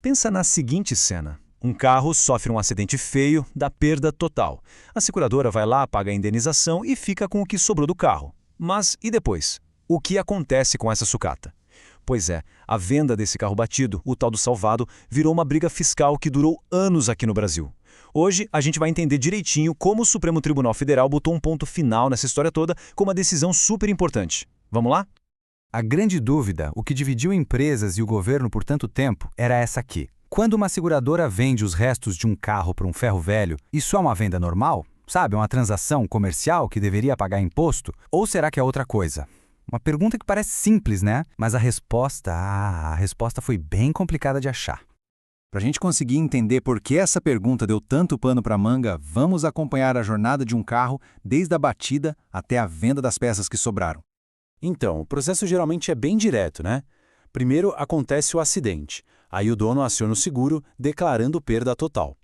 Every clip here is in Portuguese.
Pensa na seguinte cena. Um carro sofre um acidente feio, dá perda total. A seguradora vai lá, paga a indenização e fica com o que sobrou do carro. Mas e depois? O que acontece com essa sucata? Pois é, a venda desse carro batido, o tal do salvado, virou uma briga fiscal que durou anos aqui no Brasil. Hoje, a gente vai entender direitinho como o Supremo Tribunal Federal botou um ponto final nessa história toda com uma decisão super importante. Vamos lá? A grande dúvida, o que dividiu empresas e o governo por tanto tempo, era essa aqui. Quando uma seguradora vende os restos de um carro para um ferro velho, isso é uma venda normal? Sabe, uma transação comercial que deveria pagar imposto? Ou será que é outra coisa? Uma pergunta que parece simples, né? Mas a resposta foi bem complicada de achar. Para a gente conseguir entender por que essa pergunta deu tanto pano para manga, vamos acompanhar a jornada de um carro desde a batida até a venda das peças que sobraram. Então, o processo geralmente é bem direto, né? Primeiro acontece o acidente. Aí o dono aciona o seguro, declarando perda total.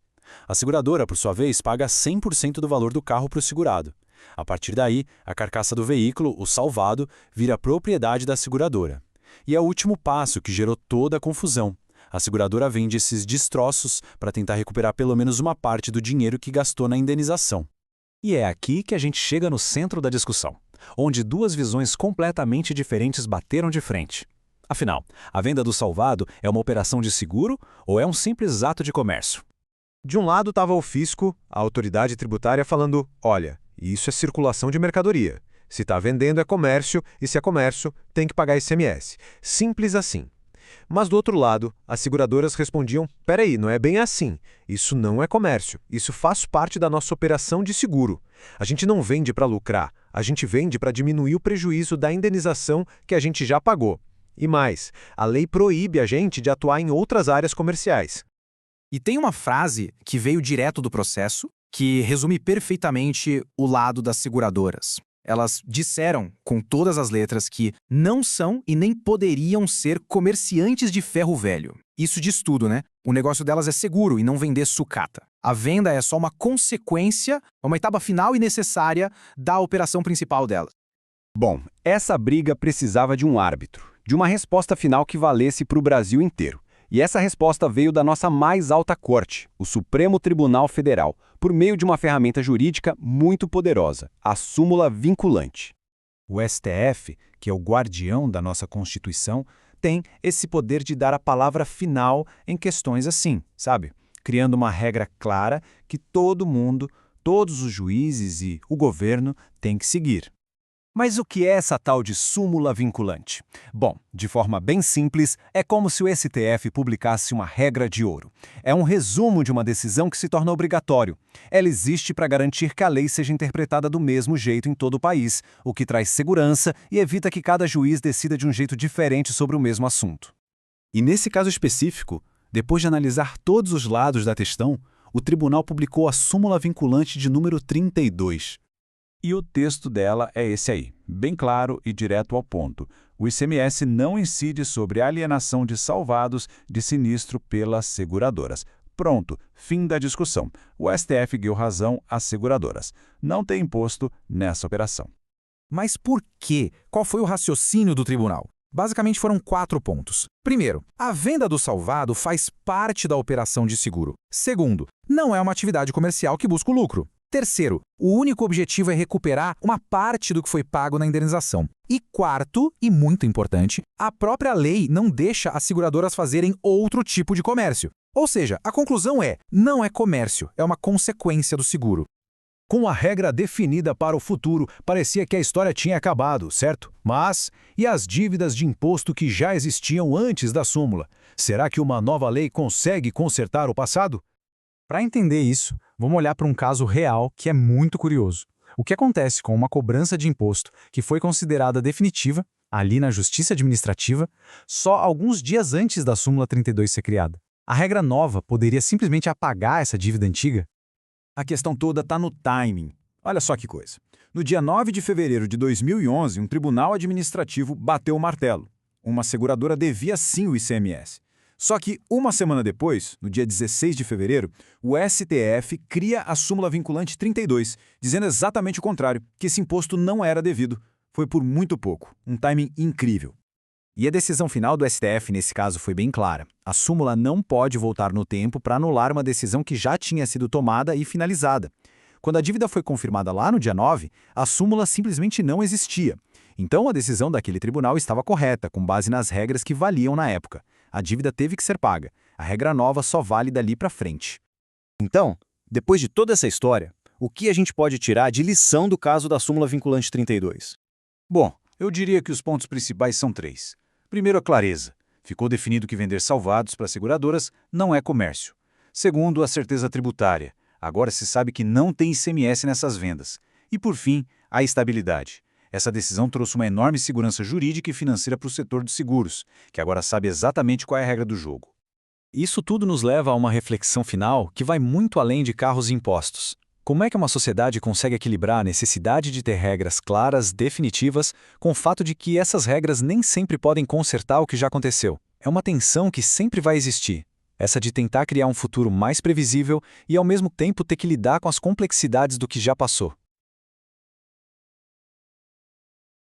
A seguradora, por sua vez, paga 100% do valor do carro para o segurado. A partir daí, a carcaça do veículo, o salvado, vira propriedade da seguradora. E é o último passo que gerou toda a confusão. A seguradora vende esses destroços para tentar recuperar pelo menos uma parte do dinheiro que gastou na indenização. E é aqui que a gente chega no centro da discussão, onde duas visões completamente diferentes bateram de frente. Afinal, a venda do salvado é uma operação de seguro ou é um simples ato de comércio? De um lado estava o fisco, a autoridade tributária, falando: olha, isso é circulação de mercadoria. Se está vendendo é comércio, e se é comércio, tem que pagar ICMS. Simples assim. Mas do outro lado, as seguradoras respondiam: peraí, não é bem assim. Isso não é comércio. Isso faz parte da nossa operação de seguro. A gente não vende para lucrar, a gente vende para diminuir o prejuízo da indenização que a gente já pagou. E mais, a lei proíbe a gente de atuar em outras áreas comerciais. E tem uma frase que veio direto do processo, que resume perfeitamente o lado das seguradoras. Elas disseram, com todas as letras, que não são e nem poderiam ser comerciantes de ferro velho. Isso diz tudo, né? O negócio delas é seguro e não vender sucata. A venda é só uma consequência, uma etapa final e necessária da operação principal delas. Bom, essa briga precisava de um árbitro, de uma resposta final que valesse para o Brasil inteiro. E essa resposta veio da nossa mais alta corte, o Supremo Tribunal Federal, por meio de uma ferramenta jurídica muito poderosa, a súmula vinculante. O STF, que é o guardião da nossa Constituição, tem esse poder de dar a palavra final em questões assim, sabe? Criando uma regra clara que todo mundo, todos os juízes e o governo têm que seguir. Mas o que é essa tal de súmula vinculante? Bom, de forma bem simples, é como se o STF publicasse uma regra de ouro. É um resumo de uma decisão que se torna obrigatório. Ela existe para garantir que a lei seja interpretada do mesmo jeito em todo o país, o que traz segurança e evita que cada juiz decida de um jeito diferente sobre o mesmo assunto. E nesse caso específico, depois de analisar todos os lados da questão, o tribunal publicou a súmula vinculante de número 32. E o texto dela é esse aí, bem claro e direto ao ponto. O ICMS não incide sobre a alienação de salvados de sinistro pelas seguradoras. Pronto, fim da discussão. O STF deu razão às seguradoras. Não tem imposto nessa operação. Mas por quê? Qual foi o raciocínio do tribunal? Basicamente foram 4 pontos. Primeiro, a venda do salvado faz parte da operação de seguro. Segundo, não é uma atividade comercial que busca o lucro. Terceiro, o único objetivo é recuperar uma parte do que foi pago na indenização. E quarto, e muito importante, a própria lei não deixa as seguradoras fazerem outro tipo de comércio. Ou seja, a conclusão é, não é comércio, é uma consequência do seguro. Com a regra definida para o futuro, parecia que a história tinha acabado, certo? Mas, e as dívidas de imposto que já existiam antes da súmula? Será que uma nova lei consegue consertar o passado? Para entender isso, vamos olhar para um caso real que é muito curioso. O que acontece com uma cobrança de imposto que foi considerada definitiva, ali na Justiça Administrativa, só alguns dias antes da súmula 32 ser criada? A regra nova poderia simplesmente apagar essa dívida antiga? A questão toda está no timing. Olha só que coisa. No dia 9 de fevereiro de 2011, um tribunal administrativo bateu o martelo. Uma seguradora devia sim o ICMS. Só que, uma semana depois, no dia 16 de fevereiro, o STF cria a súmula vinculante 32, dizendo exatamente o contrário, que esse imposto não era devido. Foi por muito pouco, um timing incrível. E a decisão final do STF nesse caso foi bem clara. A súmula não pode voltar no tempo para anular uma decisão que já tinha sido tomada e finalizada. Quando a dívida foi confirmada lá no dia 9, a súmula simplesmente não existia. Então a decisão daquele tribunal estava correta, com base nas regras que valiam na época. A dívida teve que ser paga. A regra nova só vale dali para frente. Então, depois de toda essa história, o que a gente pode tirar de lição do caso da súmula vinculante 32? Bom, eu diria que os pontos principais são 3. Primeiro, a clareza. Ficou definido que vender salvados para seguradoras não é comércio. Segundo, a certeza tributária. Agora se sabe que não tem ICMS nessas vendas. E, por fim, a estabilidade. Essa decisão trouxe uma enorme segurança jurídica e financeira para o setor de seguros, que agora sabe exatamente qual é a regra do jogo. Isso tudo nos leva a uma reflexão final que vai muito além de carros e impostos. Como é que uma sociedade consegue equilibrar a necessidade de ter regras claras, definitivas, com o fato de que essas regras nem sempre podem consertar o que já aconteceu? É uma tensão que sempre vai existir. Essa de tentar criar um futuro mais previsível e, ao mesmo tempo, ter que lidar com as complexidades do que já passou.